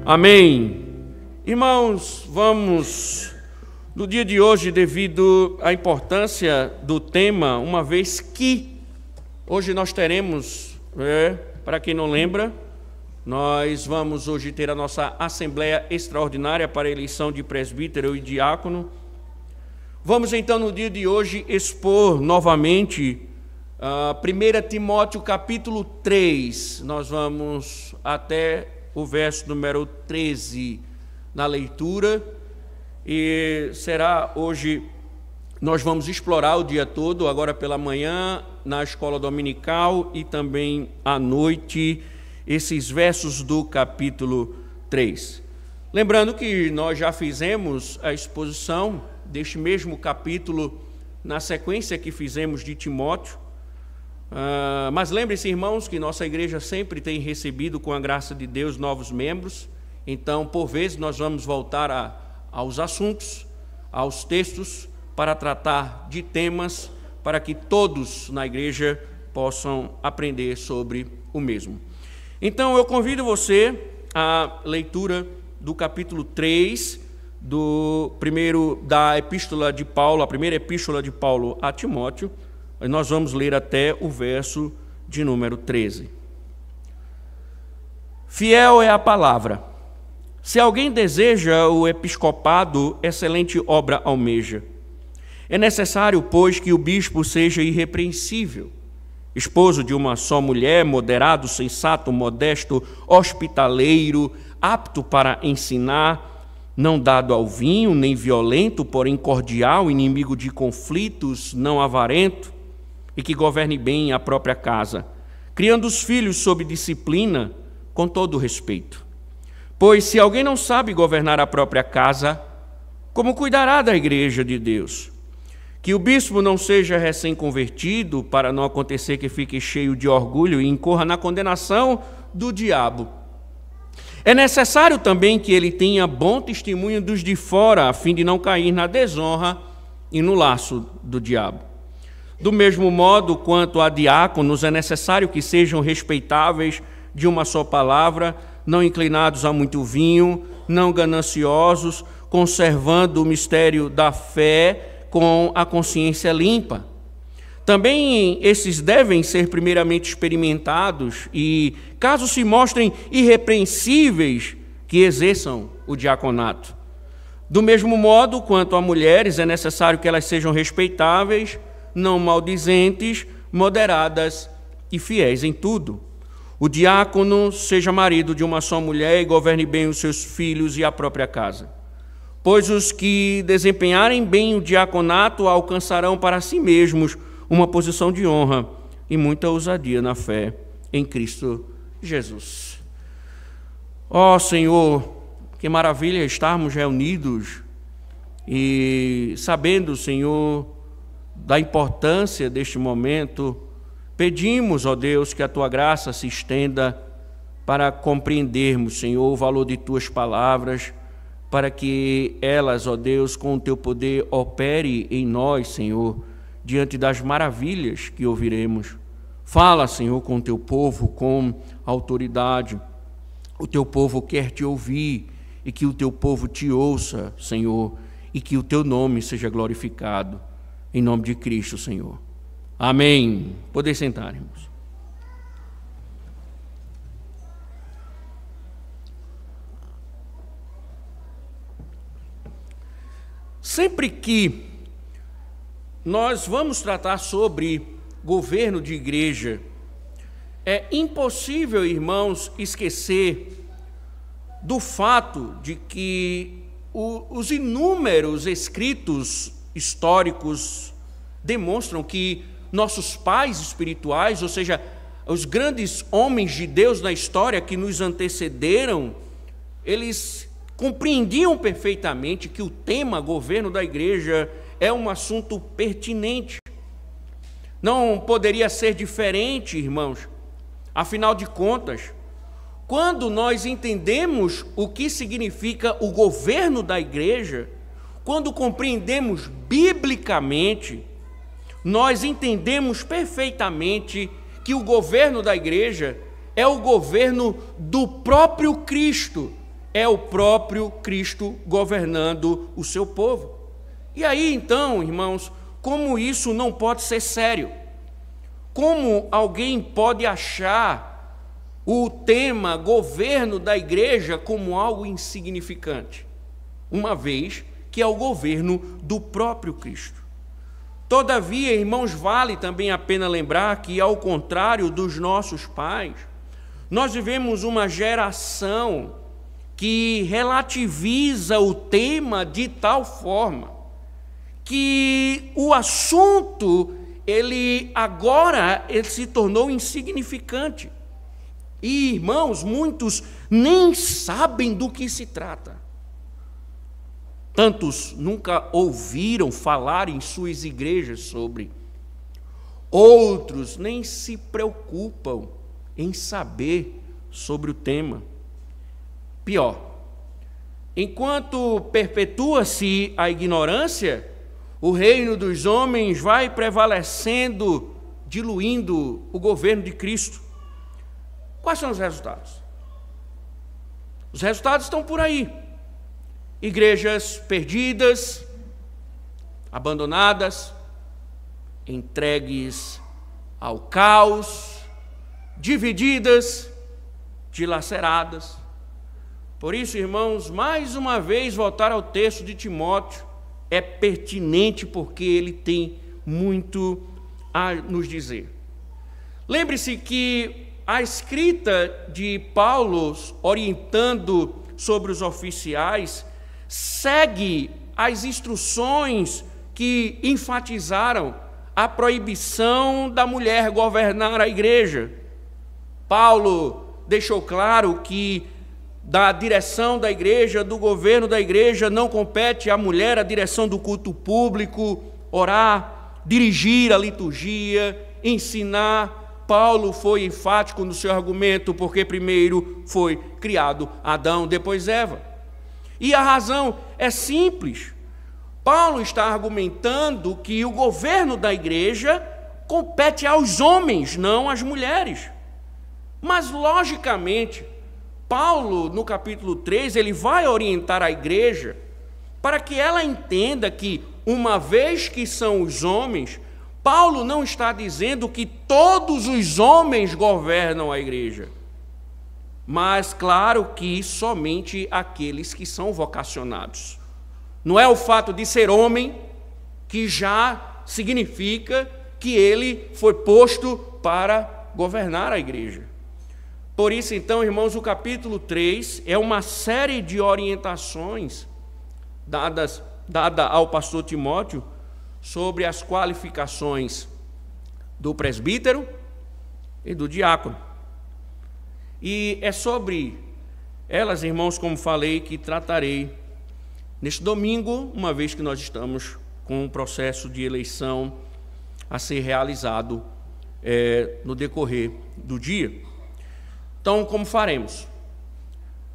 Amém. Irmãos, vamos, no dia de hoje, devido à importância do tema, uma vez que hoje nós teremos, para quem não lembra, nós vamos hoje ter a nossa Assembleia Extraordinária para a eleição de presbítero e diácono. Vamos então, no dia de hoje, expor novamente 1 Timóteo capítulo 3. Nós vamos até o verso número 13 na leitura, e será hoje, nós vamos explorar o dia todo, agora pela manhã, na escola dominical e também à noite, esses versos do capítulo 3. Lembrando que nós já fizemos a exposição deste mesmo capítulo na sequência que fizemos de Timóteo, mas lembre-se, irmãos, que nossa igreja sempre tem recebido, com a graça de Deus, novos membros. Então, por vezes, nós vamos voltar aos assuntos, aos textos, para tratar de temas, para que todos na igreja possam aprender sobre o mesmo. Então, eu convido você à leitura do capítulo 3, da epístola de Paulo, a primeira epístola de Paulo a Timóteo. Nós vamos ler até o verso de número 13. Fiel é a palavra. Se alguém deseja o episcopado, excelente obra almeja. É necessário, pois, que o bispo seja irrepreensível, esposo de uma só mulher, moderado, sensato, modesto, hospitaleiro, apto para ensinar, não dado ao vinho, nem violento, porém cordial, inimigo de conflitos, não avarento, e que governe bem a própria casa, criando os filhos sob disciplina, com todo respeito. Pois se alguém não sabe governar a própria casa, como cuidará da igreja de Deus? Que o bispo não seja recém-convertido, para não acontecer que fique cheio de orgulho e incorra na condenação do diabo. É necessário também que ele tenha bom testemunho dos de fora, a fim de não cair na desonra e no laço do diabo. Do mesmo modo, quanto a diáconos, é necessário que sejam respeitáveis de uma só palavra, não inclinados a muito vinho, não gananciosos, conservando o mistério da fé com a consciência limpa. Também esses devem ser primeiramente experimentados e, caso se mostrem irrepreensíveis, que exerçam o diaconato. Do mesmo modo, quanto a mulheres, é necessário que elas sejam respeitáveis, não maldizentes, moderadas e fiéis em tudo. O diácono seja marido de uma só mulher e governe bem os seus filhos e a própria casa. Pois os que desempenharem bem o diaconato alcançarão para si mesmos uma posição de honra e muita ousadia na fé em Cristo Jesus. Ó Senhor, que maravilha estarmos reunidos e sabendo, Senhor, da importância deste momento. Pedimos, ó Deus, que a Tua graça se estenda para compreendermos, Senhor, o valor de Tuas palavras, para que elas, ó Deus, com o Teu poder, opere em nós, Senhor, diante das maravilhas que ouviremos. Fala, Senhor, com o Teu povo com autoridade. O Teu povo quer Te ouvir e que o Teu povo Te ouça, Senhor, e que o Teu nome seja glorificado. Em nome de Cristo, Senhor. Amém. Poder sentar, irmãos. Sempre que nós vamos tratar sobre governo de igreja, é impossível, irmãos, esquecer do fato de que os inúmeros escritos históricos demonstram que nossos pais espirituais, ou seja, os grandes homens de Deus na história que nos antecederam, eles compreendiam perfeitamente que o tema governo da igreja é um assunto pertinente. Não poderia ser diferente, irmãos. Afinal de contas, quando nós entendemos o que significa o governo da igreja, quando compreendemos biblicamente, nós entendemos perfeitamente que o governo da igreja é o governo do próprio Cristo, é o próprio Cristo governando o seu povo. E aí, então, irmãos, como isso não pode ser sério? Como alguém pode achar o tema governo da igreja como algo insignificante, uma vez que é o governo do próprio Cristo? Todavia, irmãos, vale também a pena lembrar que, ao contrário dos nossos pais, nós vivemos uma geração que relativiza o tema de tal forma que o assunto, ele se tornou insignificante. E, irmãos, muitos nem sabem do que se trata. Tantos nunca ouviram falar em suas igrejas sobre. Outros nem se preocupam em saber sobre o tema. Pior, enquanto perpetua-se a ignorância, o reino dos homens vai prevalecendo, diluindo o governo de Cristo. Quais são os resultados? Os resultados estão por aí. Igrejas perdidas, abandonadas, entregues ao caos, divididas, dilaceradas. Por isso, irmãos, mais uma vez voltar ao texto de Timóteo é pertinente, porque ele tem muito a nos dizer. Lembre-se que a escrita de Paulo, orientando sobre os oficiais, segue as instruções que enfatizaram a proibição da mulher governar a igreja. Paulo deixou claro que da direção da igreja, do governo da igreja, não compete à mulher a direção do culto público, orar, dirigir a liturgia, ensinar. Paulo foi enfático no seu argumento, porque primeiro foi criado Adão, depois Eva. E a razão é simples. Paulo está argumentando que o governo da igreja compete aos homens, não às mulheres. Mas, logicamente, Paulo, no capítulo 3, ele vai orientar a igreja para que ela entenda que, uma vez que são os homens, Paulo não está dizendo que todos os homens governam a igreja, mas, claro, que somente aqueles que são vocacionados. Não é o fato de ser homem que já significa que ele foi posto para governar a igreja. Por isso, então, irmãos, o capítulo 3 é uma série de orientações dada ao pastor Timóteo sobre as qualificações do presbítero e do diácono. E é sobre elas, irmãos, como falei, que tratarei neste domingo, uma vez que nós estamos com um processo de eleição a ser realizado no decorrer do dia. Então, como faremos?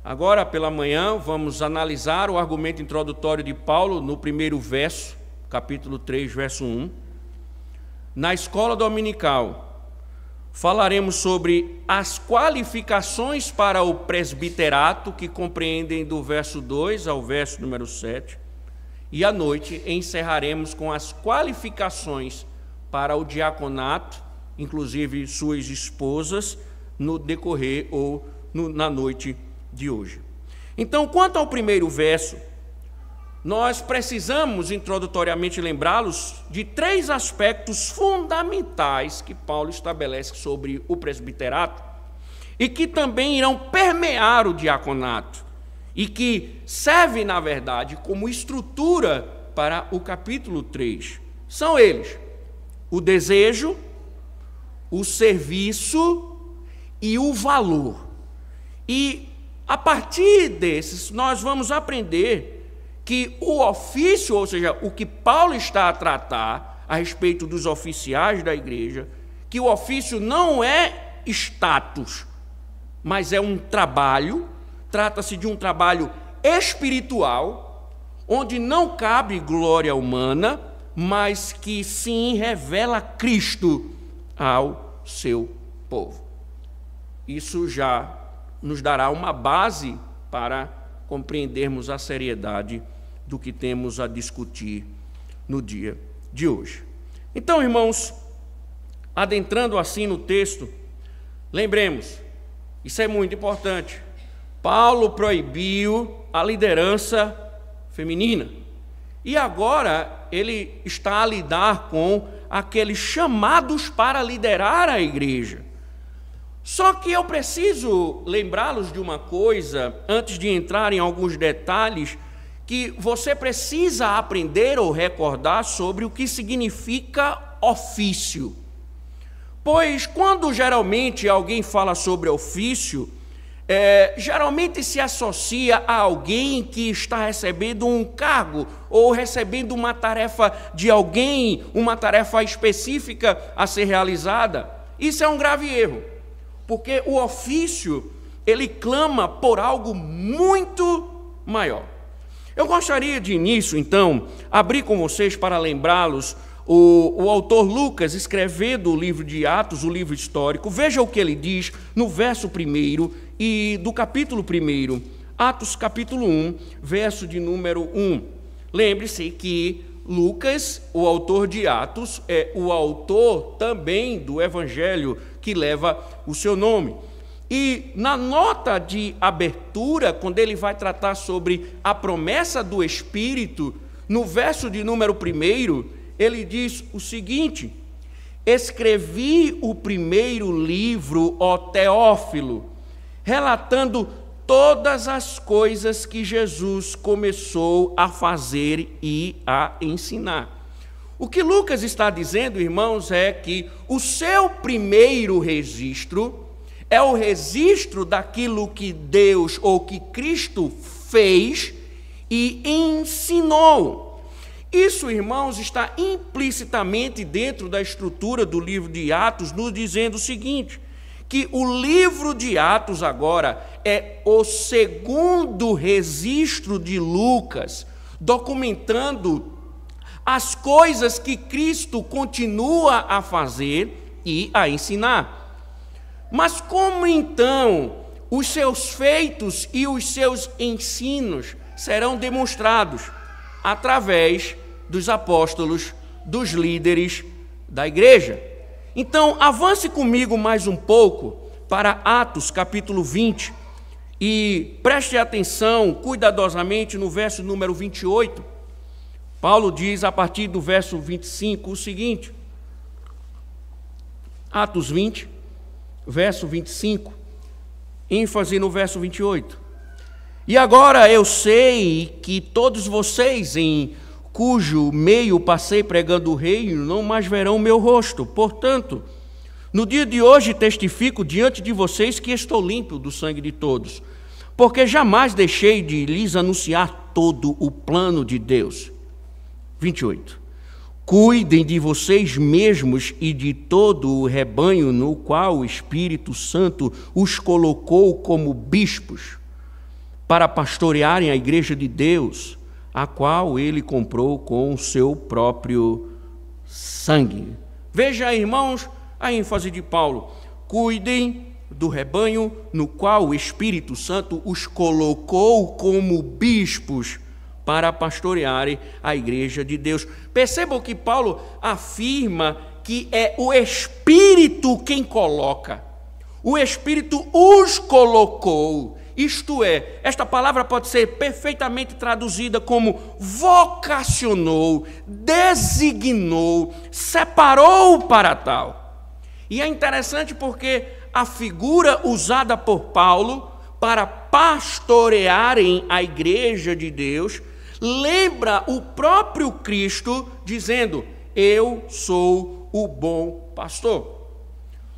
Agora, pela manhã, vamos analisar o argumento introdutório de Paulo no primeiro verso, capítulo 3, verso 1. Na escola dominical, falaremos sobre as qualificações para o presbiterato, que compreendem do verso 2 ao verso número 7. E à noite encerraremos com as qualificações para o diaconato, inclusive suas esposas, no decorrer ou na noite de hoje. Então, quanto ao primeiro verso, nós precisamos introdutoriamente lembrá-los de 3 aspectos fundamentais que Paulo estabelece sobre o presbiterato e que também irão permear o diaconato e que servem, na verdade, como estrutura para o capítulo 3. São eles: o desejo, o serviço e o valor. E a partir desses, nós vamos aprender que o ofício, ou seja, o que Paulo está a tratar a respeito dos oficiais da igreja, que o ofício não é status, mas é um trabalho, trata-se de um trabalho espiritual, onde não cabe glória humana, mas que sim revela Cristo ao seu povo. Isso já nos dará uma base para compreendermos a seriedade do que temos a discutir no dia de hoje. Então, irmãos, adentrando assim no texto, lembremos, isso é muito importante, Paulo proibiu a liderança feminina. E agora ele está a lidar com aqueles chamados para liderar a igreja. Só que eu preciso lembrá-los de uma coisa, antes de entrar em alguns detalhes, que você precisa aprender ou recordar sobre o que significa ofício. Pois quando geralmente alguém fala sobre ofício, geralmente se associa a alguém que está recebendo um cargo ou recebendo uma tarefa de alguém, uma tarefa específica a ser realizada. Isso é um grave erro, porque o ofício, ele clama por algo muito maior. Eu gostaria de início, então, abrir com vocês para lembrá-los o autor Lucas, escrevendo o livro de Atos, o livro histórico. Veja o que ele diz no verso 1 e do capítulo 1, Atos capítulo 1, verso de número 1. Lembre-se que Lucas, o autor de Atos, é o autor também do evangelho que leva o seu nome. E na nota de abertura, quando ele vai tratar sobre a promessa do Espírito, no verso de número 1, ele diz o seguinte: escrevi o primeiro livro, ó Teófilo, relatando todas as coisas que Jesus começou a fazer e a ensinar. O que Lucas está dizendo, irmãos, é que o seu primeiro registro é o registro daquilo que Deus ou que Cristo fez e ensinou. Isso, irmãos, está implicitamente dentro da estrutura do livro de Atos, nos dizendo o seguinte, que o livro de Atos agora é o segundo registro de Lucas, documentando as coisas que Cristo continua a fazer e a ensinar. Mas como então os seus feitos e os seus ensinos serão demonstrados? Através dos apóstolos, dos líderes da igreja. Então, avance comigo mais um pouco para Atos capítulo 20 e preste atenção cuidadosamente no verso número 28. Paulo diz a partir do verso 25 o seguinte, Atos 20, verso 25, ênfase no verso 28. E agora eu sei que todos vocês, em cujo meio passei pregando o reino, não mais verão meu rosto. Portanto, no dia de hoje testifico diante de vocês que estou limpo do sangue de todos, porque jamais deixei de lhes anunciar todo o plano de Deus. 28. Cuidem de vocês mesmos e de todo o rebanho no qual o Espírito Santo os colocou como bispos, para pastorearem a igreja de Deus, a qual ele comprou com o seu próprio sangue. Veja, irmãos, a ênfase de Paulo. Cuidem do rebanho no qual o Espírito Santo os colocou como bispos para pastorearem a igreja de Deus. Percebam que Paulo afirma que é o Espírito quem coloca. O Espírito os colocou. Isto é, esta palavra pode ser perfeitamente traduzida como vocacionou, designou, separou para tal. E é interessante porque a figura usada por Paulo para pastorearem a igreja de Deus lembra o próprio Cristo dizendo: eu sou o bom pastor.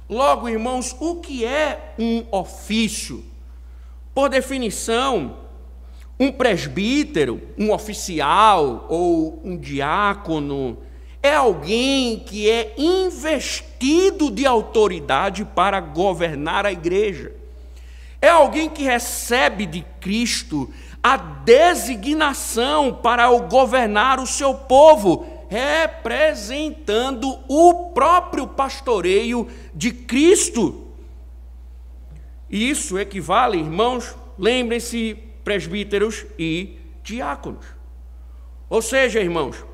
Logo, irmãos, o que é um ofício? Por definição, um presbítero, um oficial ou um diácono é alguém que é investido de autoridade para governar a igreja. É alguém que recebe de Cristo a designação para governar o seu povo, representando o próprio pastoreio de Cristo. E isso equivale, irmãos, lembrem-se, presbíteros e diáconos. Ou seja, irmãos,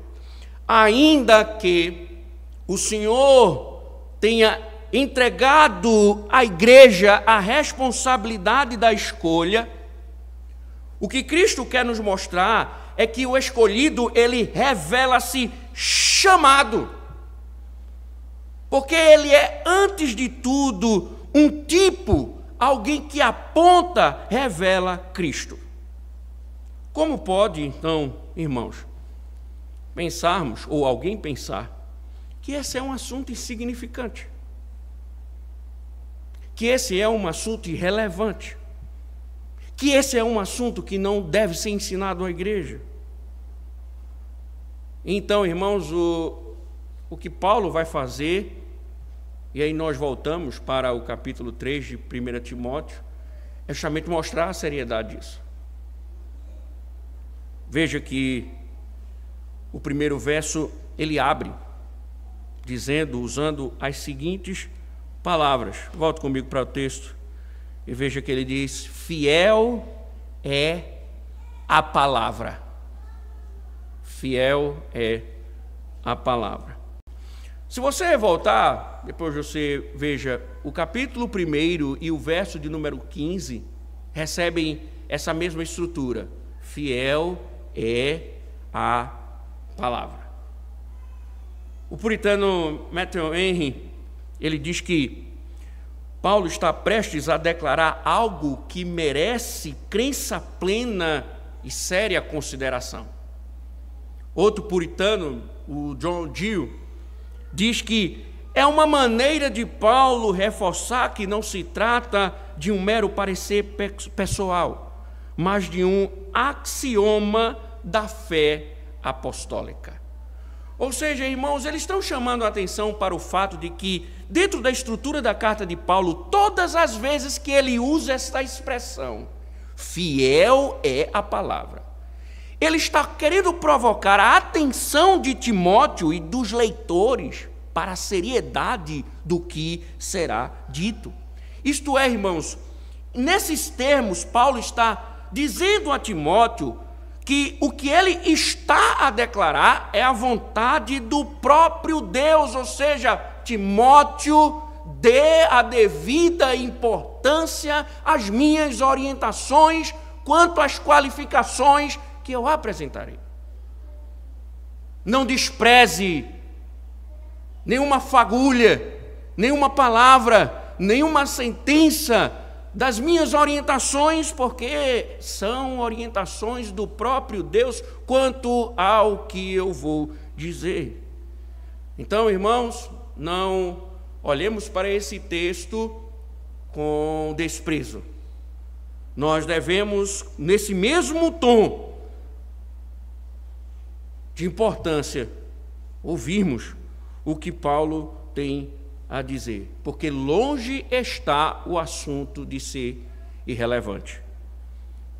ainda que o Senhor tenha entregado à igreja a responsabilidade da escolha, o que Cristo quer nos mostrar é que o escolhido, ele revela-se chamado, porque ele é, antes de tudo, um tipo, alguém que aponta, revela Cristo. Como pode, então, irmãos, pensarmos, ou alguém pensar, que esse é um assunto insignificante, que esse é um assunto irrelevante, que esse é um assunto que não deve ser ensinado à igreja? Então, irmãos, o que Paulo vai fazer, e aí nós voltamos para o capítulo 3 de 1 Timóteo, é justamente mostrar a seriedade disso. Veja que o primeiro verso ele abre, dizendo, usando as seguintes palavras. Volte comigo para o texto e veja que ele diz: fiel é a palavra. Fiel é a palavra. Se você voltar, depois você veja, o capítulo 1 e o verso de número 15 recebem essa mesma estrutura. Fiel é a palavra. O puritano Matthew Henry, ele diz que Paulo está prestes a declarar algo que merece crença plena e séria consideração. Outro puritano, o John Gill, diz que é uma maneira de Paulo reforçar que não se trata de um mero parecer pessoal, mas de um axioma da fé apostólica. Ou seja, irmãos, eles estão chamando a atenção para o fato de que, dentro da estrutura da carta de Paulo, todas as vezes que ele usa esta expressão, fiel é a palavra, ele está querendo provocar a atenção de Timóteo e dos leitores para a seriedade do que será dito. Isto é, irmãos, nesses termos, Paulo está dizendo a Timóteo que o que ele está a declarar é a vontade do próprio Deus, ou seja, Timóteo, dê a devida importância às minhas orientações quanto às qualificações que eu apresentarei. Não despreze nenhuma fagulha, nenhuma palavra, nenhuma sentença das minhas orientações, porque são orientações do próprio Deus quanto ao que eu vou dizer. Então, irmãos, não olhemos para esse texto com desprezo. Nós devemos, nesse mesmo tom de importância, ouvirmos o que Paulo tem a dizer, porque longe está o assunto de ser irrelevante.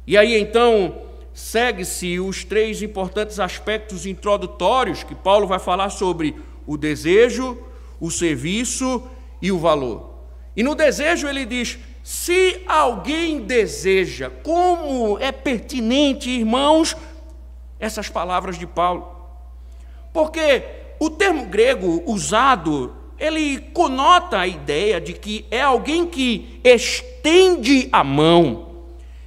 E aí então segue-se os 3 importantes aspectos introdutórios que Paulo vai falar sobre o desejo, o serviço e o valor. E no desejo ele diz: se alguém deseja, como é pertinente, irmãos, essas palavras de Paulo, porque o termo grego usado, ele conota a ideia de que é alguém que estende a mão,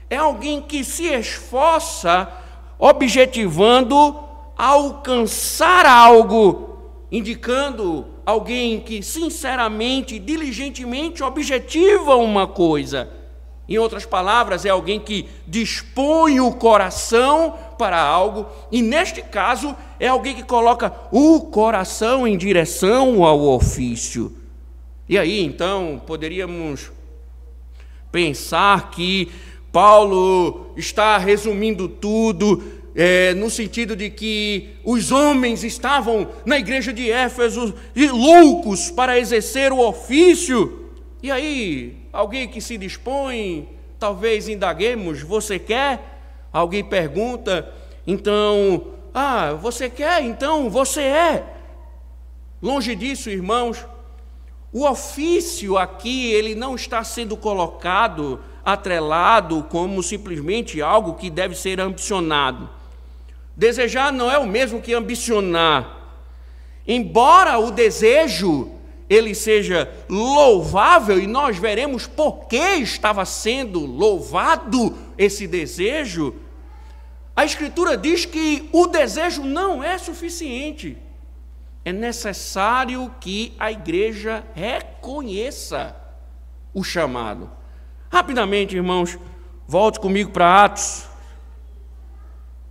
é alguém que se esforça objetivando alcançar algo, indicando alguém que sinceramente, diligentemente objetiva uma coisa. Em outras palavras, é alguém que dispõe o coração para algo, e neste caso é alguém que coloca o coração em direção ao ofício. E aí, então, poderíamos pensar que Paulo está resumindo tudo, no sentido de que os homens estavam na igreja de Éfeso loucos para exercer o ofício. E aí, alguém que se dispõe, talvez indaguemos: você quer? Alguém pergunta, então, você quer? Então você é. Longe disso, irmãos, O ofício aqui, ele não está sendo colocado, atrelado, como simplesmente algo que deve ser ambicionado. Desejar não é o mesmo que ambicionar. Embora o desejo ele seja louvável, e nós veremos por que estava sendo louvado esse desejo, a Escritura diz que o desejo não é suficiente. É necessário que a igreja reconheça o chamado. Rapidamente, irmãos, volte comigo para Atos,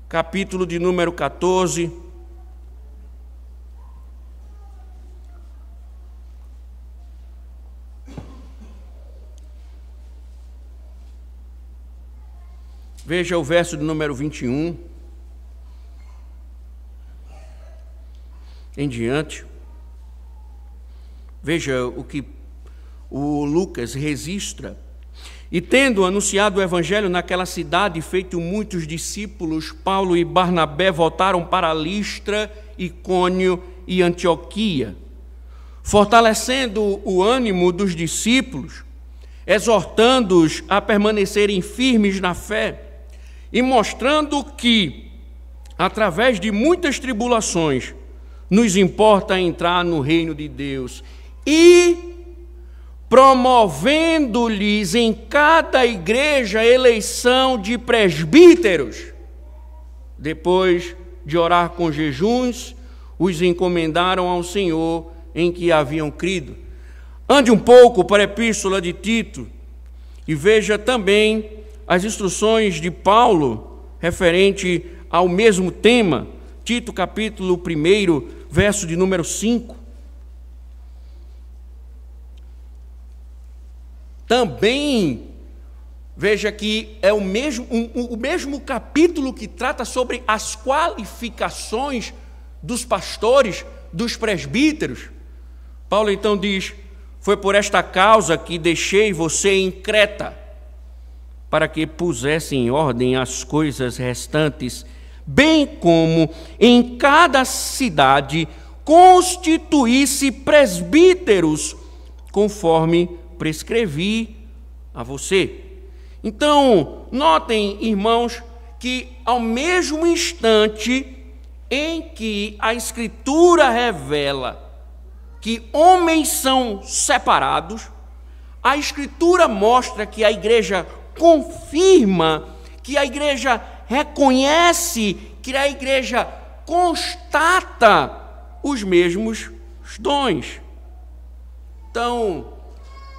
capítulo de número 14. Veja o verso de número 21 em diante. Veja o que o Lucas registra. E tendo anunciado o evangelho naquela cidade, feito muitos discípulos, Paulo e Barnabé voltaram para Listra, Icônio e Antioquia, fortalecendo o ânimo dos discípulos, exortando-os a permanecerem firmes na fé, e mostrando que, através de muitas tribulações, nos importa entrar no reino de Deus, e promovendo-lhes em cada igreja a eleição de presbíteros. Depois de orar com jejuns, os encomendaram ao Senhor em que haviam crido. Ande um pouco para a epístola de Tito e veja também as instruções de Paulo referente ao mesmo tema. Tito, capítulo 1, verso de número 5. Também, veja que é o mesmo capítulo que trata sobre as qualificações dos pastores, dos presbíteros. Paulo então diz: foi por esta causa que deixei você em Creta, para que pusesse em ordem as coisas restantes, bem como em cada cidade constituísse presbíteros, conforme prescrevi a você. Então, notem, irmãos, que ao mesmo instante em que a Escritura revela que homens são separados, a Escritura mostra que a igreja confirma, que a igreja reconhece, que a igreja constata os mesmos dons. Então,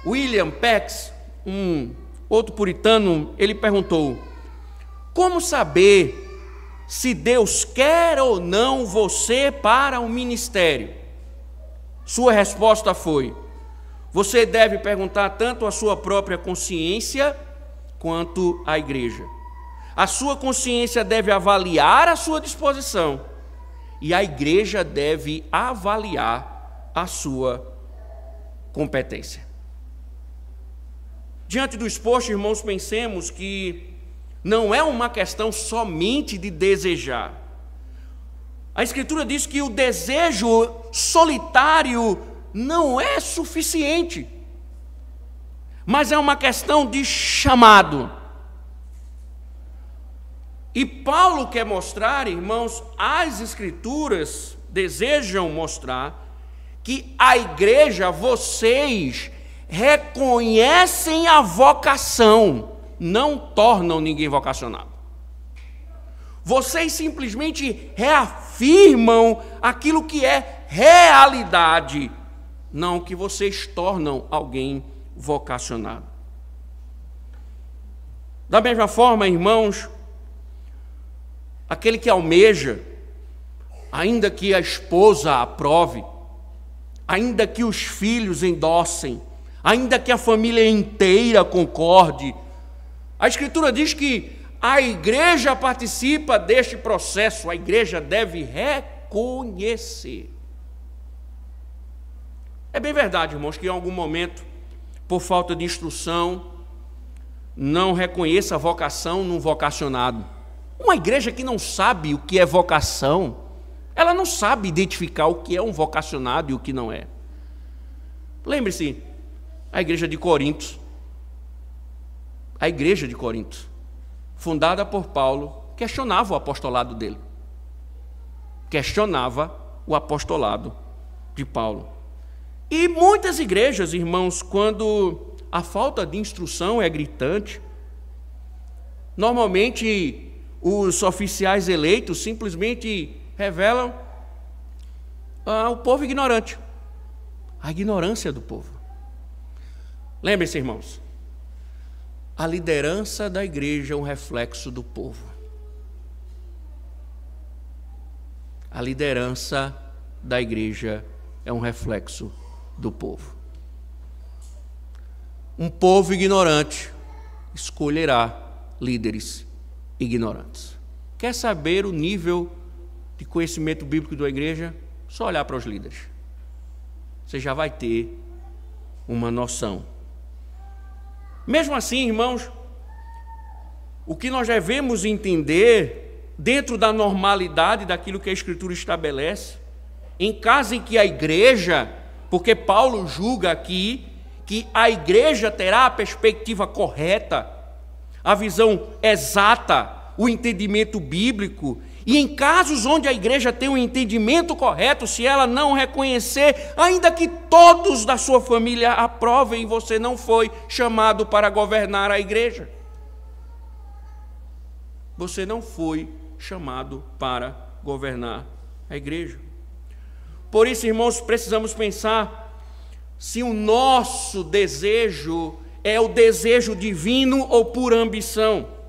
William Pax, um outro puritano, ele perguntou: como saber se Deus quer ou não você para o ministério? Sua resposta foi: você deve perguntar tanto à sua própria consciência quanto à igreja. A sua consciência deve avaliar a sua disposição e a igreja deve avaliar a sua competência. Diante do exposto, irmãos, pensemos que não é uma questão somente de desejar. A Escritura diz que o desejo solitário não é suficiente, mas é uma questão de chamado. E Paulo quer mostrar, irmãos, as Escrituras desejam mostrar que a igreja, vocês reconhecem a vocação, não tornam ninguém vocacionado. Vocês simplesmente reafirmam aquilo que é realidade, não que vocês tornam alguém vocacionado. Da mesma forma, irmãos, aquele que almeja, ainda que a esposa aprove, ainda que os filhos endossem, ainda que a família inteira concorde, a Escritura diz que a igreja participa deste processo, a igreja deve reconhecer. É bem verdade, irmãos, que em algum momento, por falta de instrução, não reconheça a vocação num vocacionado. Uma igreja que não sabe o que é vocação, ela não sabe identificar o que é um vocacionado e o que não é. Lembre-se, a igreja de Corinto, fundada por Paulo, questionava o apostolado dele. Questionava o apostolado de Paulo. E muitas igrejas, irmãos, quando a falta de instrução é gritante, normalmente os oficiais eleitos simplesmente revelam o povo ignorante, a ignorância do povo. Lembre-se, irmãos, a liderança da igreja é um reflexo do povo. A liderança da igreja é um reflexo do povo. Um povo ignorante escolherá líderes ignorantes. Quer saber o nível de conhecimento bíblico da igreja? Só olhar para os líderes. Você já vai ter uma noção. Mesmo assim, irmãos, o que nós devemos entender, dentro da normalidade daquilo que a Escritura estabelece, em caso em que a igreja, porque Paulo julga aqui que a igreja terá a perspectiva correta, a visão exata, o entendimento bíblico, e em casos onde a igreja tem um entendimento correto, se ela não reconhecer, ainda que todos da sua família aprovem, você não foi chamado para governar a igreja. Você não foi chamado para governar a igreja. Por isso, irmãos, precisamos pensar se o nosso desejo é o desejo divino ou por ambição.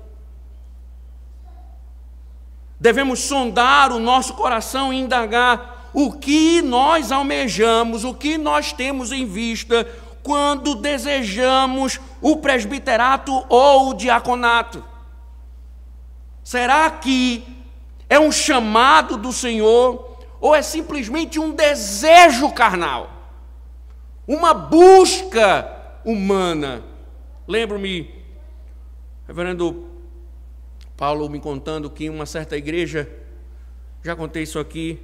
Devemos sondar o nosso coração e indagar o que nós almejamos, o que nós temos em vista quando desejamos o presbiterato ou o diaconato. Será que é um chamado do Senhor ou é simplesmente um desejo carnal? Uma busca humana? Lembro-me, reverendo Paulo me contando que em uma certa igreja, já contei isso aqui,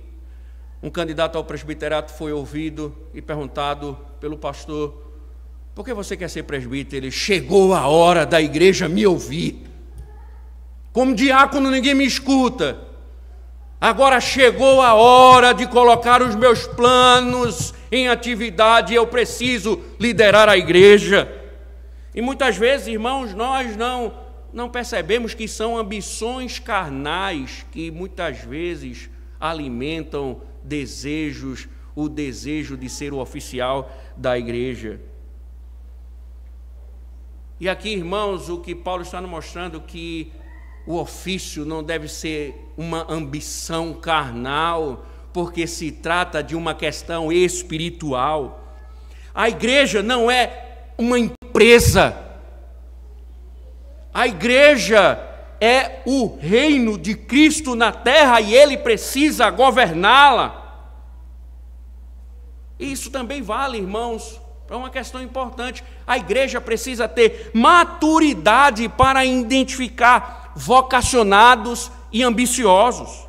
um candidato ao presbiterato foi ouvido e perguntado pelo pastor: por que você quer ser presbítero? Ele: chegou a hora da igreja me ouvir. Como diácono ninguém me escuta. Agora chegou a hora de colocar os meus planos em atividade, eu preciso liderar a igreja. E muitas vezes, irmãos, nós não percebemos que são ambições carnais que muitas vezes alimentam desejos, o desejo de ser o oficial da igreja. E aqui, irmãos, o que Paulo está nos mostrando, que o ofício não deve ser uma ambição carnal, porque se trata de uma questão espiritual. A igreja não é uma empresa. A igreja é o reino de Cristo na terra e ele precisa governá-la. Isso também vale, irmãos, para uma questão importante. A igreja precisa ter maturidade para identificar vocacionados e ambiciosos.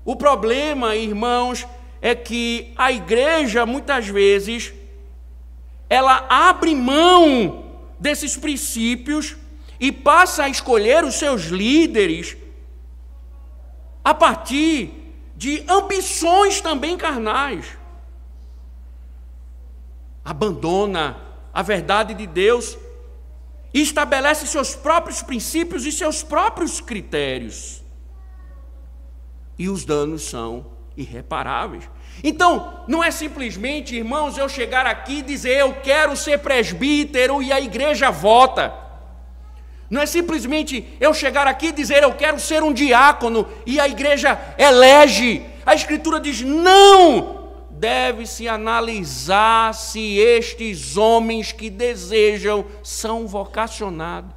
O problema, irmãos, é que a igreja, muitas vezes, ela abre mão desses princípios e passa a escolher os seus líderes a partir de ambições também carnais. Abandona a verdade de Deus e estabelece seus próprios princípios e seus próprios critérios. E os danos são irreparáveis. Então, não é simplesmente, irmãos, eu chegar aqui e dizer eu quero ser presbítero e a igreja vota. Não é simplesmente eu chegar aqui e dizer eu quero ser um diácono e a igreja elege. A Escritura diz não! Deve-se analisar se estes homens que desejam são vocacionados.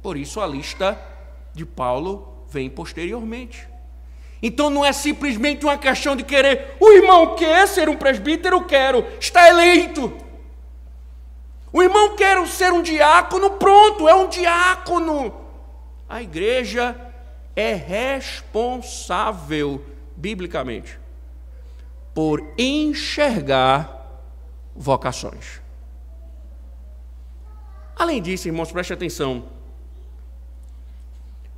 Por isso a lista de Paulo vem posteriormente. Então não é simplesmente uma questão de querer, o irmão quer ser um presbítero, eu quero, está eleito. O irmão quer ser um diácono, pronto, é um diácono. A igreja é responsável, biblicamente, por enxergar vocações. Além disso, irmãos, preste atenção.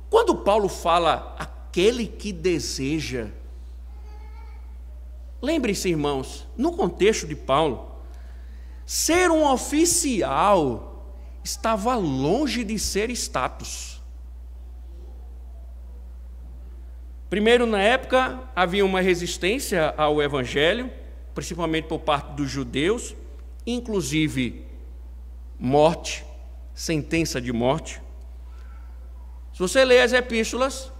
Quando Paulo fala aquele que deseja, lembre-se, irmãos, no contexto de Paulo, ser um oficial estava longe de ser status. Primeiro, na época, havia uma resistência ao evangelho, principalmente por parte dos judeus, inclusive morte, sentença de morte. Se você ler as epístolas,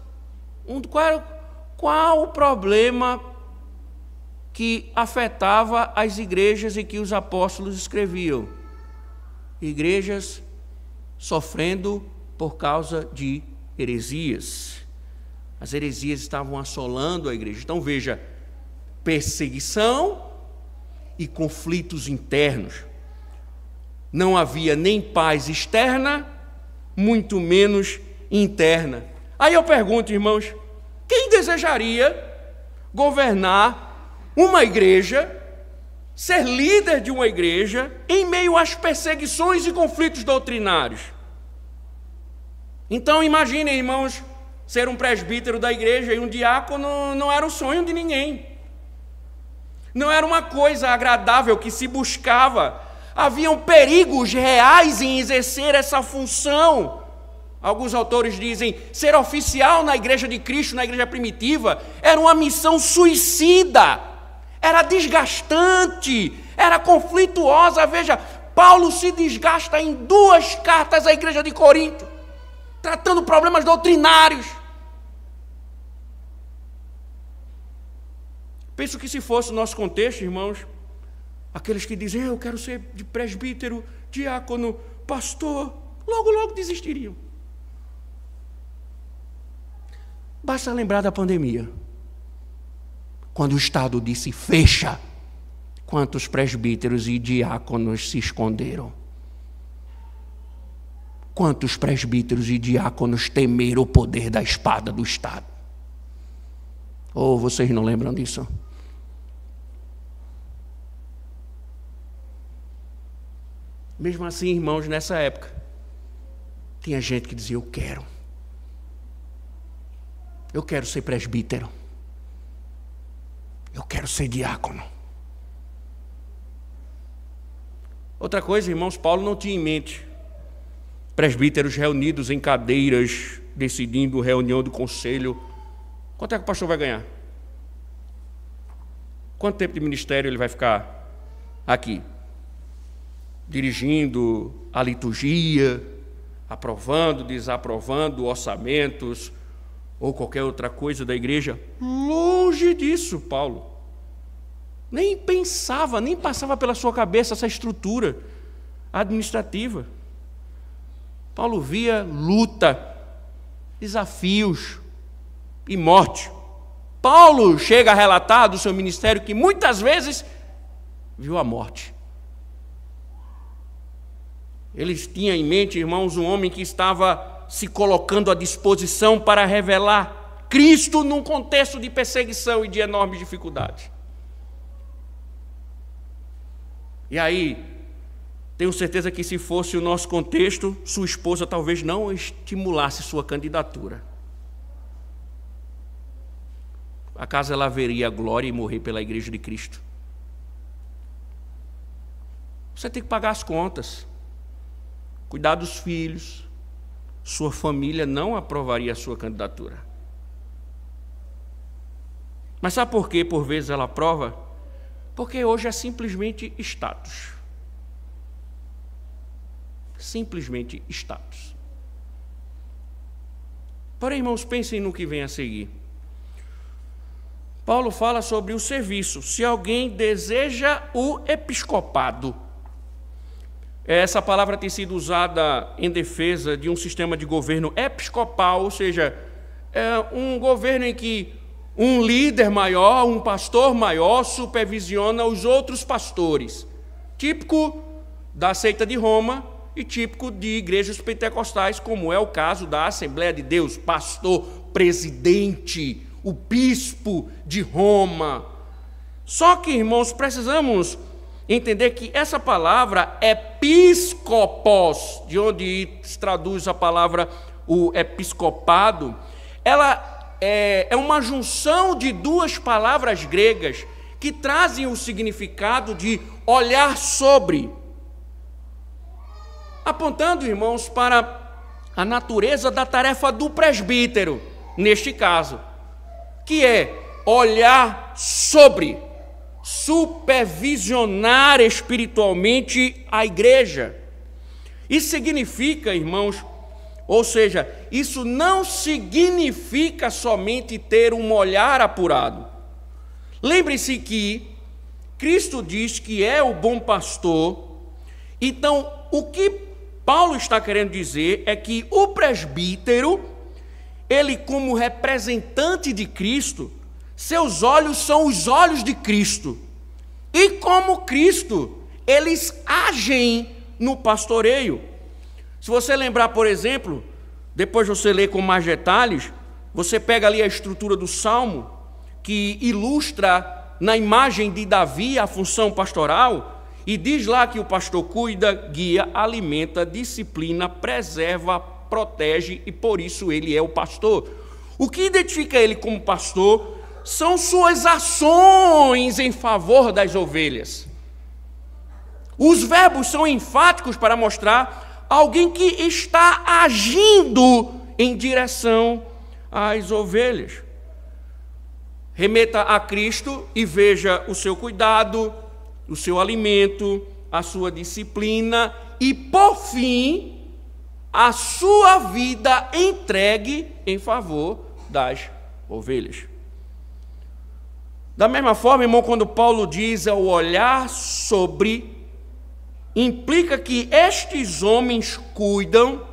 qual o problema que afetava as igrejas em que os apóstolos escreviam? Igrejas sofrendo por causa de heresias. As heresias estavam assolando a igreja. Então veja, perseguição e conflitos internos. Não havia nem paz externa, muito menos interna. Aí eu pergunto, irmãos, quem desejaria governar uma igreja, ser líder de uma igreja, em meio às perseguições e conflitos doutrinários? Então imaginem, irmãos, ser um presbítero da igreja e um diácono não era o sonho de ninguém. Não era uma coisa agradável que se buscava. Haviam perigos reais em exercer essa função. Alguns autores dizem, ser oficial na igreja de Cristo, na igreja primitiva, era uma missão suicida, era desgastante, era conflituosa. Veja, Paulo se desgasta em 2 cartas à igreja de Corinto, tratando problemas doutrinários. Penso que se fosse o nosso contexto, irmãos, aqueles que dizem, eu quero ser de presbítero, diácono, pastor, logo desistiriam. Basta lembrar da pandemia. Quando o Estado disse, fecha, quantos presbíteros e diáconos se esconderam? Quantos presbíteros e diáconos temeram o poder da espada do Estado? Ou vocês não lembram disso? Mesmo assim, irmãos, nessa época, tinha gente que dizia, eu quero ser presbítero, eu quero ser diácono. Outra coisa, irmãos, Paulo não tinha em mente presbíteros reunidos em cadeiras, decidindo reunião do conselho. Quanto é que o pastor vai ganhar? Quanto tempo de ministério ele vai ficar aqui? Dirigindo a liturgia, aprovando, desaprovando orçamentos ou qualquer outra coisa da igreja. Longe disso, Paulo. Nem pensava, nem passava pela sua cabeça essa estrutura administrativa. Paulo via luta, desafios e morte. Paulo chega a relatar do seu ministério que muitas vezes viu a morte. Ele tinha em mente, irmãos, um homem que estava se colocando à disposição para revelar Cristo num contexto de perseguição e de enormes dificuldades. E aí, tenho certeza que se fosse o nosso contexto, sua esposa talvez não estimulasse sua candidatura. Acaso ela veria a glória e morrer pela igreja de Cristo? Você tem que pagar as contas, cuidar dos filhos. Sua família não aprovaria a sua candidatura. Mas sabe por que por vezes ela aprova? Porque hoje é simplesmente status. Simplesmente status. Porém, irmãos, pensem no que vem a seguir. Paulo fala sobre o serviço. Se alguém deseja o episcopado, essa palavra tem sido usada em defesa de um sistema de governo episcopal, ou seja, é um governo em que um líder maior, um pastor maior, supervisiona os outros pastores, típico da seita de Roma e típico de igrejas pentecostais, como é o caso da Assembleia de Deus, pastor, presidente, o bispo de Roma. Só que, irmãos, precisamos entender que essa palavra episkopos, de onde se traduz a palavra o episcopado, ela é uma junção de duas palavras gregas que trazem o significado de olhar sobre, apontando, irmãos, para a natureza da tarefa do presbítero, neste caso, que é olhar sobre, supervisionar espiritualmente a igreja. Isso significa, irmãos, ou seja, isso não significa somente ter um olhar apurado. Lembre-se que Cristo diz que é o bom pastor. Então, o que Paulo está querendo dizer é que o presbítero, ele como representante de Cristo, seus olhos são os olhos de Cristo. E como Cristo, eles agem no pastoreio. Se você lembrar, por exemplo, depois você lê com mais detalhes, você pega ali a estrutura do Salmo, que ilustra na imagem de Davi a função pastoral, e diz lá que o pastor cuida, guia, alimenta, disciplina, preserva, protege, e por isso ele é o pastor. O que identifica ele como pastor são suas ações em favor das ovelhas. Os verbos são enfáticos para mostrar alguém que está agindo em direção às ovelhas. Remeta a Cristo e veja o seu cuidado, o seu alimento, a sua disciplina e, por fim, a sua vida entregue em favor das ovelhas. Da mesma forma, irmão, quando Paulo diz ao olhar sobre, implica que estes homens cuidam,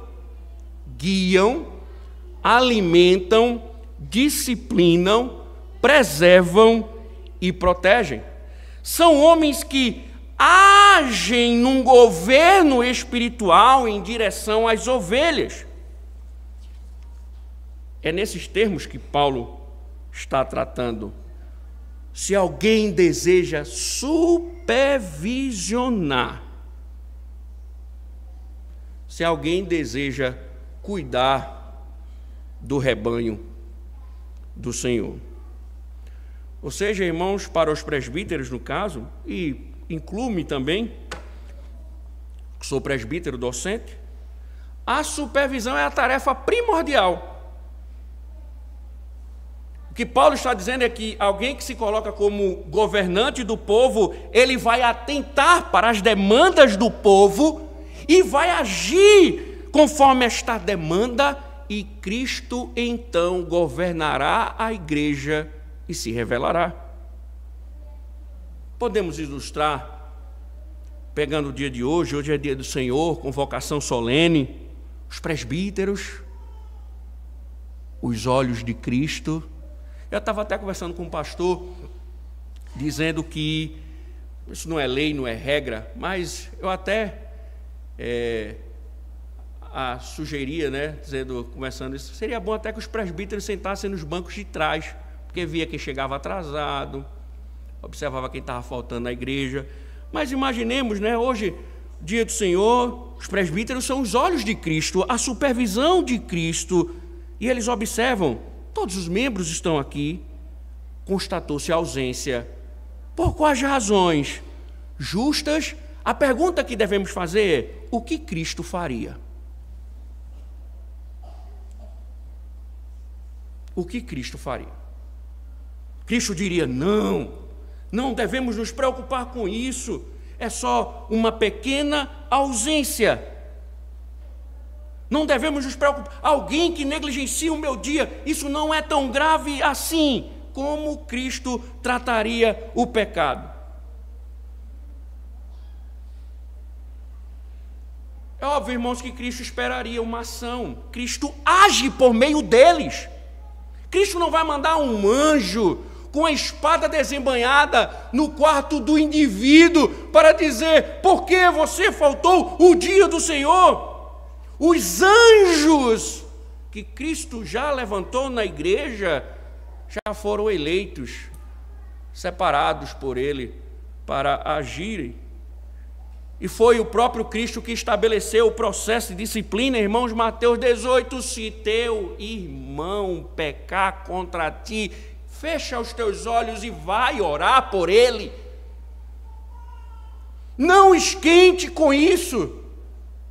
guiam, alimentam, disciplinam, preservam e protegem. São homens que agem num governo espiritual em direção às ovelhas. É nesses termos que Paulo está tratando. Se alguém deseja supervisionar, se alguém deseja cuidar do rebanho do Senhor. Ou seja, irmãos, para os presbíteros, no caso, e inclui-me também, que sou presbítero docente, a supervisão é a tarefa primordial. O que Paulo está dizendo é que alguém que se coloca como governante do povo, ele vai atentar para as demandas do povo e vai agir conforme esta demanda, e Cristo então governará a igreja e se revelará. Podemos ilustrar, pegando o dia de hoje, hoje é dia do Senhor, convocação solene, os presbíteros, os olhos de Cristo. Eu estava até conversando com um pastor, dizendo que isso não é lei, não é regra, mas eu até sugeria, né, conversando isso, seria bom até que os presbíteros sentassem nos bancos de trás, porque via quem chegava atrasado, observava quem estava faltando na igreja. Mas imaginemos, né, hoje, dia do Senhor, os presbíteros são os olhos de Cristo, a supervisão de Cristo, e eles observam, todos os membros estão aqui, constatou-se a ausência. Por quais razões? Justas. A pergunta que devemos fazer é: o que Cristo faria? O que Cristo faria? Cristo diria: não devemos nos preocupar com isso, é só uma pequena ausência. Não devemos nos preocupar. Alguém que negligencia o meu dia, isso não é tão grave assim. Como Cristo trataria o pecado? É óbvio, irmãos, que Cristo esperaria uma ação. Cristo age por meio deles. Cristo não vai mandar um anjo com a espada desembainhada no quarto do indivíduo para dizer: por que você faltou o dia do Senhor? Os anjos que Cristo já levantou na igreja já foram eleitos, separados por Ele para agirem E foi o próprio Cristo que estabeleceu o processo de disciplina, irmãos. Mateus 18, se teu irmão pecar contra ti, fecha os teus olhos e vai orar por ele. Não esquente com isso.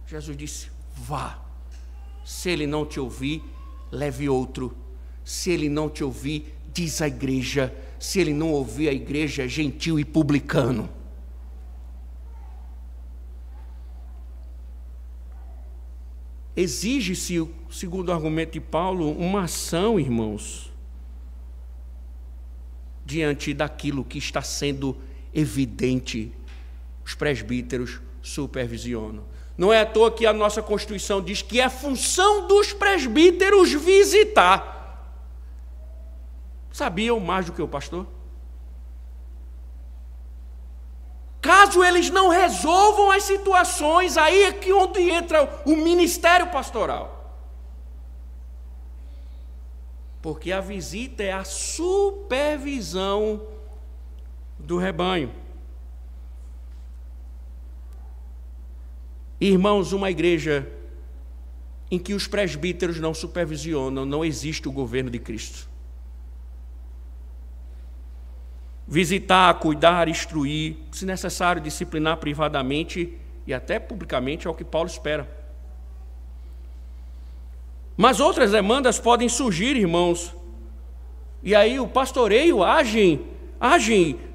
Jesus disse, vá. Se ele não te ouvir, leve outro. Se ele não te ouvir, diz à igreja. Se ele não ouvir a igreja, gentil e publicano. Exige-se, segundo o argumento de Paulo, uma ação, irmãos, diante daquilo que está sendo evidente. Os presbíteros supervisionam. Não é à toa que a nossa Constituição diz que é função dos presbíteros visitar. Sabiam mais do que o pastor? Caso eles não resolvam as situações, aí é que onde entra o ministério pastoral. Porque a visita é a supervisão do rebanho. Irmãos, uma igreja em que os presbíteros não supervisionam, não existe o governo de Cristo. Visitar, cuidar, instruir, se necessário, disciplinar privadamente e até publicamente é o que Paulo espera. Mas outras demandas podem surgir, irmãos, e aí o pastoreio age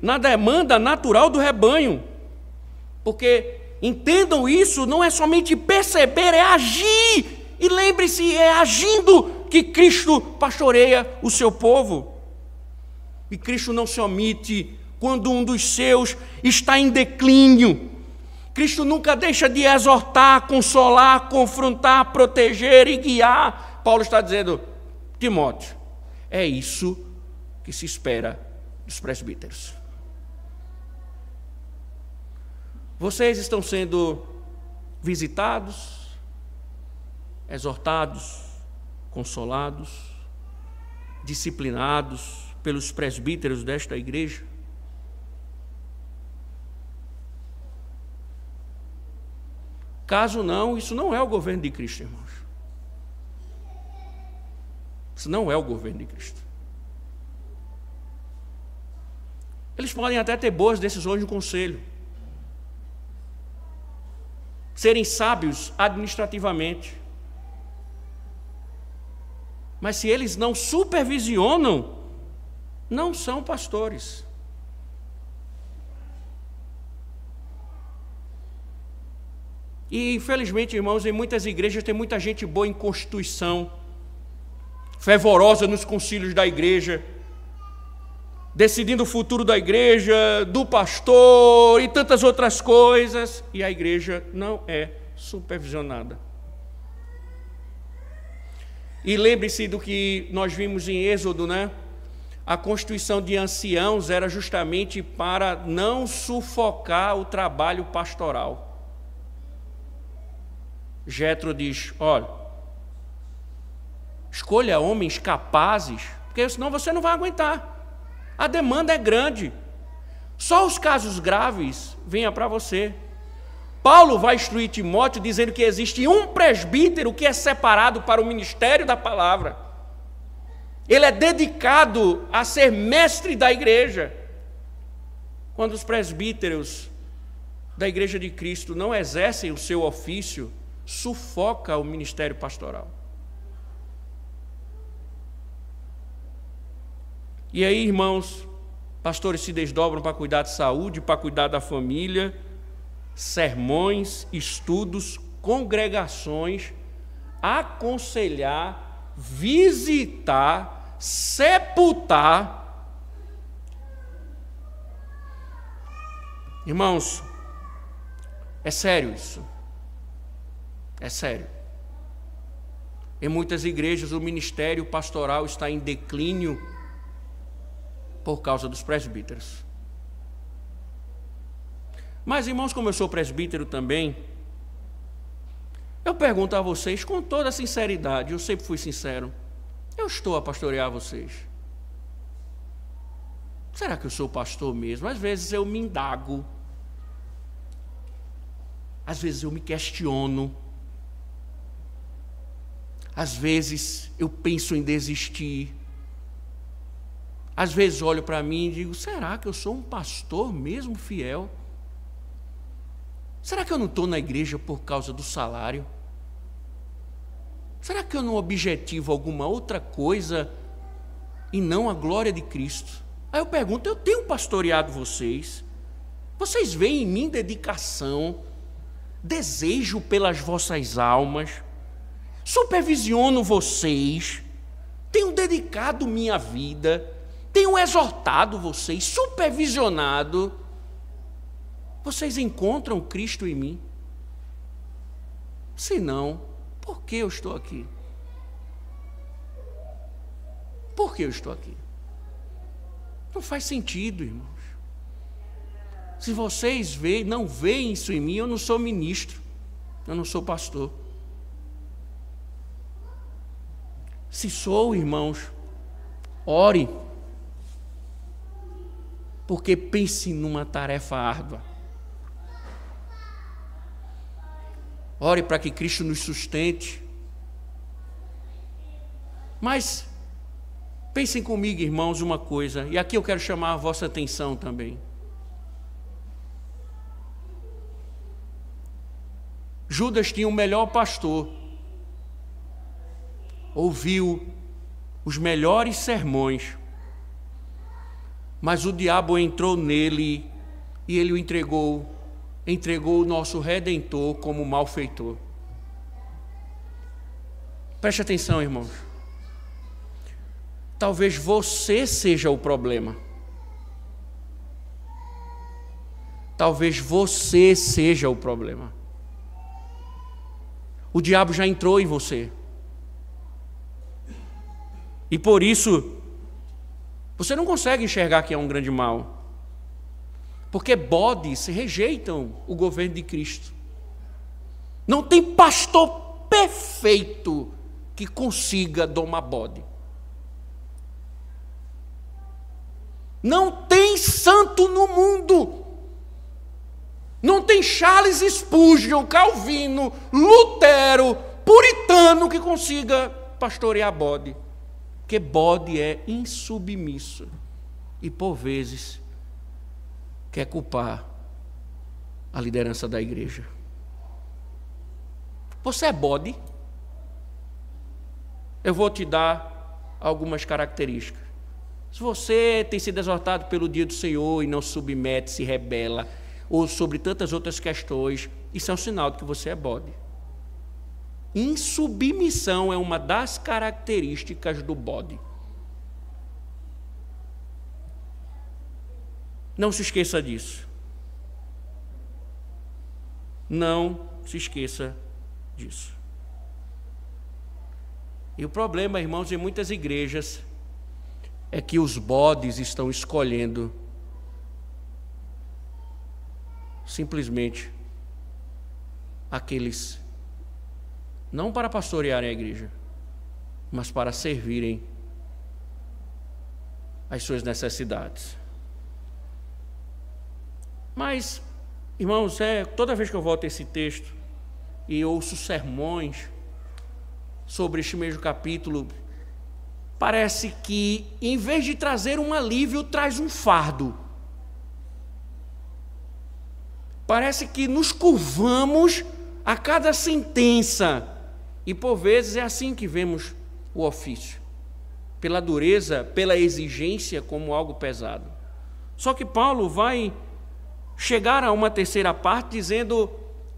na demanda natural do rebanho, porque entendam isso, não é somente perceber, é agir, e lembre-se, é agindo que Cristo pastoreia o seu povo. E Cristo não se omite quando um dos seus está em declínio. Cristo nunca deixa de exortar, consolar, confrontar, proteger e guiar. Paulo está dizendo, Timóteo, é isso que se espera dos presbíteros. Vocês estão sendo visitados, exortados, consolados, disciplinados pelos presbíteros desta igreja? Caso não, isso não é o governo de Cristo, irmãos. Isso não é o governo de Cristo. Eles podem até ter boas decisões no conselho, serem sábios administrativamente, mas se eles não supervisionam, não são pastores. E infelizmente, irmãos, em muitas igrejas tem muita gente boa em constituição, fervorosa nos concílios da igreja, decidindo o futuro da igreja, do pastor e tantas outras coisas, e a igreja não é supervisionada. E lembre-se do que nós vimos em Êxodo, né? A constituição de anciãos era justamente para não sufocar o trabalho pastoral. Jétro diz, olha, escolha homens capazes, porque senão você não vai aguentar. A demanda é grande. Só os casos graves venham para você. Paulo vai instruir Timóteo dizendo que existe um presbítero que é separado para o ministério da palavra. Ele é dedicado a ser mestre da igreja. Quando os presbíteros da igreja de Cristo não exercem o seu ofício, sufoca o ministério pastoral. E aí, irmãos, pastores se desdobram para cuidar de saúde, para cuidar da família, sermões, estudos, congregações, aconselhar, visitar, sepultar. Irmãos, é sério isso. É sério. Em muitas igrejas o ministério pastoral está em declínio por causa dos presbíteros. Mas, irmãos, como eu sou presbítero também, eu pergunto a vocês com toda sinceridade, eu sempre fui sincero, eu estou a pastorear vocês? Será que eu sou pastor mesmo? Às vezes eu me indago. Às vezes eu me questiono. Às vezes eu penso em desistir. Às vezes olho para mim e digo, será que eu sou um pastor mesmo fiel? Será que eu não estou na igreja por causa do salário? Será que eu não objetivo alguma outra coisa e não a glória de Cristo? Aí eu pergunto, eu tenho pastoreado vocês? Vocês veem em mim dedicação, desejo pelas vossas almas, supervisiono vocês, tenho dedicado minha vida, tenho exortado vocês, supervisionado. Vocês encontram Cristo em mim? Se não, por que eu estou aqui? Por que eu estou aqui? Não faz sentido, irmãos. Se vocês não veem isso em mim, eu não sou ministro, eu não sou pastor. Se sou, irmãos, ore, porque pense numa tarefa árdua. Ore para que Cristo nos sustente. Mas pensem comigo, irmãos, uma coisa, e aqui eu quero chamar a vossa atenção também. Judas tinha o melhor pastor, ouviu os melhores sermões, mas o diabo entrou nele e ele o entregou o nosso Redentor como malfeitor. Preste atenção, irmãos. Talvez você seja o problema. Talvez você seja o problema. O diabo já entrou em você. E por isso, você não consegue enxergar que é um grande mal. Porque bodes rejeitam o governo de Cristo. Não tem pastor perfeito que consiga domar bode. Não tem santo no mundo. Não tem Charles Spurgeon, Calvino, Lutero, puritano que consiga pastorear bode. Porque bode é insubmisso. E por vezes quer culpar a liderança da igreja. Você é bode? Eu vou te dar algumas características. Se você tem sido exortado pelo dia do Senhor e não submete, se rebela, ou sobre tantas outras questões, isso é um sinal de que você é bode. Insubmissão é uma das características do bode. Não se esqueça disso. Não se esqueça disso. E o problema, irmãos, em muitas igrejas é que os bodes estão escolhendo simplesmente aqueles não para pastorearem a igreja, mas para servirem às suas necessidades. Mas, irmãos, toda vez que eu volto a esse texto e ouço sermões sobre este mesmo capítulo, parece que, em vez de trazer um alívio, traz um fardo. Parece que nos curvamos a cada sentença. E, por vezes, é assim que vemos o ofício. Pela dureza, pela exigência, como algo pesado. Só que Paulo vai chegar a uma terceira parte dizendo: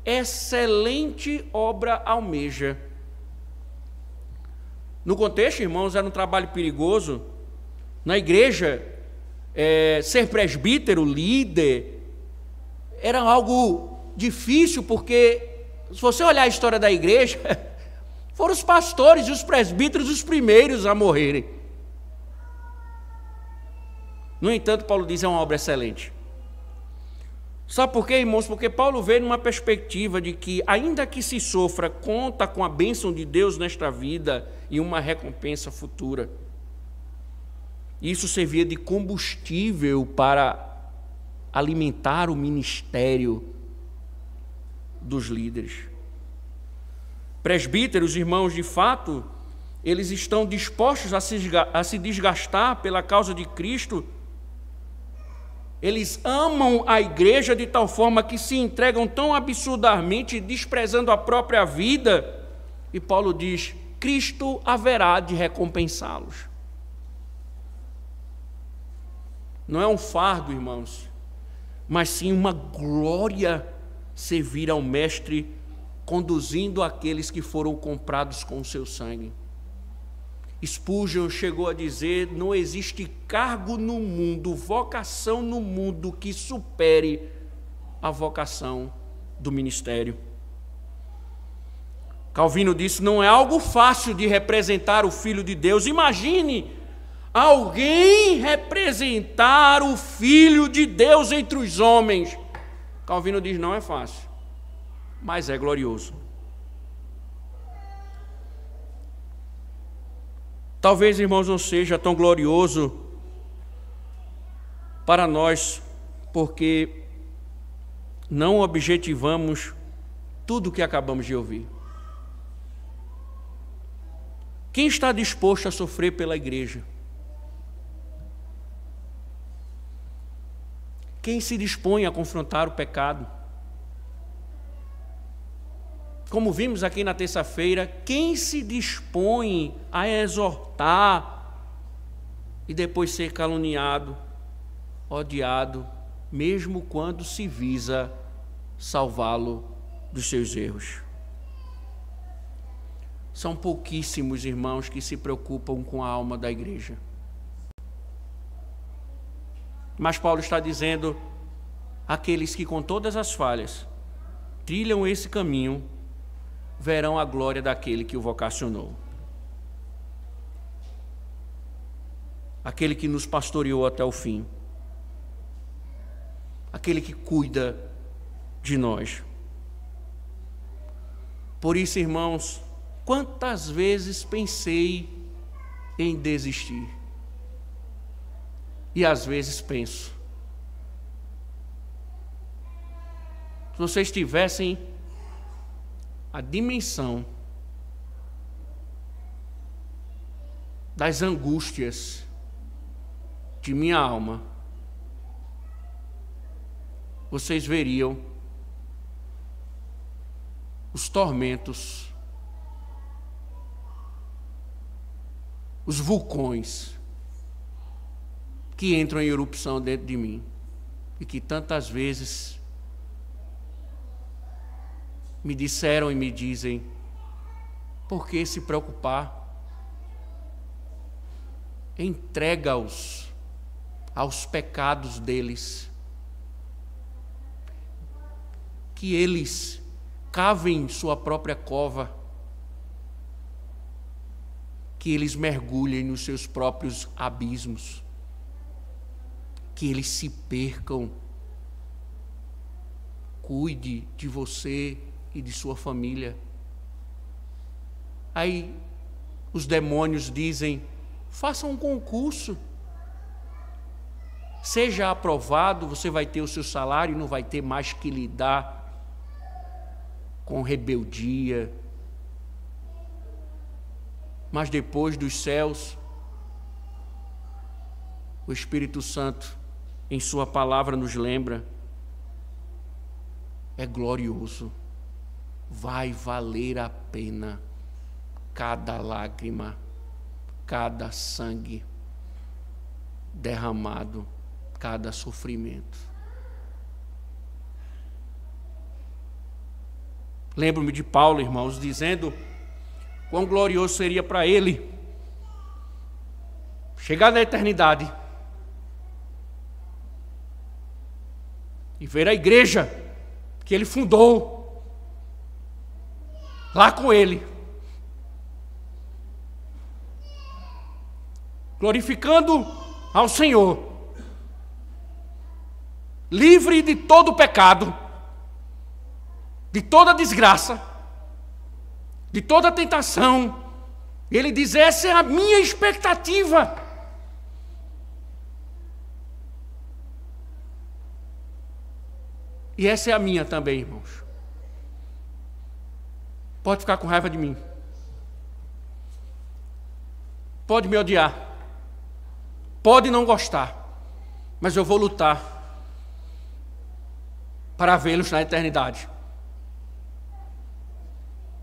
excelente obra almeja. No contexto, irmãos, era um trabalho perigoso. Na igreja, ser presbítero, líder, era algo difícil, porque, se você olhar a história da igreja, foram os pastores e os presbíteros os primeiros a morrerem. No entanto, Paulo diz: é uma obra excelente. Sabe por quê, irmãos? Porque Paulo vê numa perspectiva de que, ainda que se sofra, conta com a bênção de Deus nesta vida e uma recompensa futura. Isso servia de combustível para alimentar o ministério dos líderes. Presbíteros, irmãos, de fato, eles estão dispostos a se desgastar pela causa de Cristo. Eles amam a igreja de tal forma que se entregam tão absurdamente, desprezando a própria vida. E Paulo diz: Cristo haverá de recompensá-los. Não é um fardo, irmãos, mas sim uma glória servir ao Mestre, conduzindo aqueles que foram comprados com o seu sangue. Spurgeon chegou a dizer: não existe cargo no mundo, vocação no mundo que supere a vocação do ministério. Calvino disse: não é algo fácil de representar o Filho de Deus. Imagine alguém representar o Filho de Deus entre os homens. Calvino diz: não é fácil, mas é glorioso. Talvez, irmãos, não seja tão glorioso para nós, porque não objetivamos tudo o que acabamos de ouvir. Quem está disposto a sofrer pela igreja? Quem se dispõe a confrontar o pecado? Como vimos aqui na terça-feira, quem se dispõe a exortar e depois ser caluniado, odiado, mesmo quando se visa salvá-lo dos seus erros? São pouquíssimos, irmãos, que se preocupam com a alma da igreja. Mas Paulo está dizendo: aqueles que com todas as falhas trilham esse caminho, verão a glória daquele que o vocacionou. Aquele que nos pastoreou até o fim. Aquele que cuida de nós. Por isso, irmãos, quantas vezes pensei em desistir? E às vezes penso. Se vocês tivessem a dimensão das angústias de minha alma, vocês veriam os tormentos, os vulcões que entram em erupção dentro de mim e que tantas vezes me disseram e me dizem: por que se preocupar? Entrega-os aos pecados deles, que eles cavem sua própria cova, que eles mergulhem nos seus próprios abismos, que eles se percam. Cuide de você e de sua família. Aí os demônios dizem: faça um concurso, seja aprovado, você vai ter o seu salário e não vai ter mais que lidar com rebeldia. Mas depois dos céus, o Espírito Santo, em sua palavra, nos lembra: é glorioso. Vai valer a pena cada lágrima, cada sangue derramado, cada sofrimento. Lembro-me de Paulo, irmãos, dizendo quão glorioso seria para ele chegar na eternidade e ver a igreja que ele fundou lá com ele, glorificando ao Senhor, livre de todo pecado, de toda desgraça, de toda tentação. Ele diz: essa é a minha expectativa. E essa é a minha também, irmãos. Pode ficar com raiva de mim. Pode me odiar. Pode não gostar. Mas eu vou lutar para vê-los na eternidade.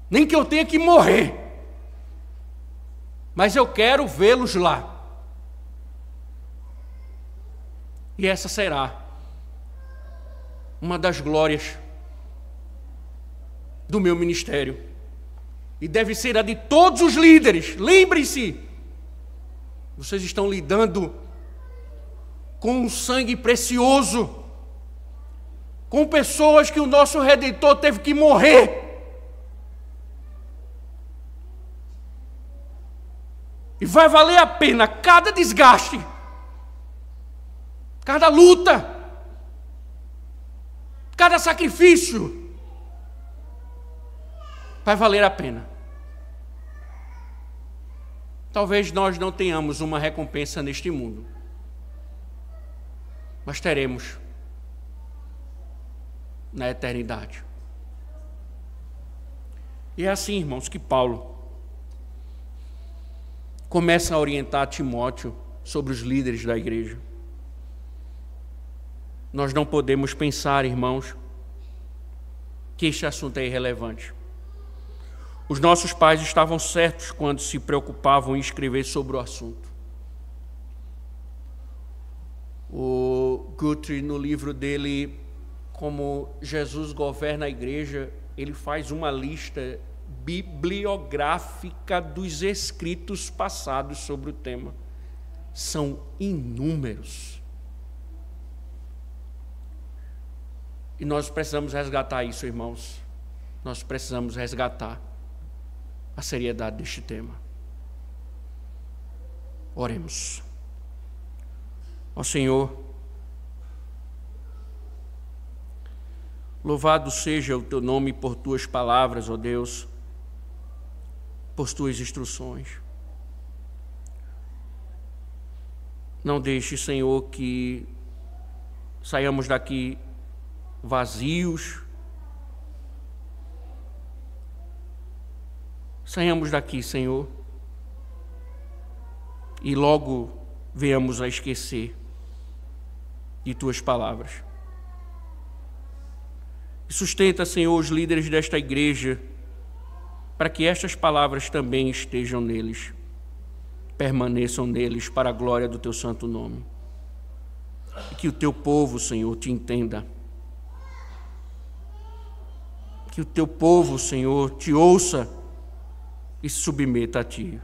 Nem que eu tenha que morrer. Mas eu quero vê-los lá. E essa será uma das glórias do meu ministério. E deve ser a de todos os líderes. Lembre-se, vocês estão lidando com um sangue precioso, com pessoas que o nosso Redentor teve que morrer. E vai valer a pena cada desgaste, cada luta, cada sacrifício. Vai valer a pena. Talvez nós não tenhamos uma recompensa neste mundo, mas teremos na eternidade. E é assim, irmãos, que Paulo começa a orientar Timóteo sobre os líderes da igreja. Nós não podemos pensar, irmãos, que este assunto é irrelevante. Os nossos pais estavam certos quando se preocupavam em escrever sobre o assunto. O Guthrie, no livro dele, Como Jesus Governa a Igreja, ele faz uma lista bibliográfica dos escritos passados sobre o tema. São inúmeros. E nós precisamos resgatar isso, irmãos. Nós precisamos resgatar a seriedade deste tema. Oremos. Ó Senhor, louvado seja o Teu nome por Tuas palavras, ó Deus, por Tuas instruções. Não deixe, Senhor, que saiamos daqui vazios. Saiamos daqui, Senhor, e logo venhamos a esquecer de Tuas palavras. E sustenta, Senhor, os líderes desta igreja, para que estas palavras também estejam neles, permaneçam neles para a glória do Teu santo nome. E que o Teu povo, Senhor, Te entenda. Que o Teu povo, Senhor, Te ouça e se submeta a Ti.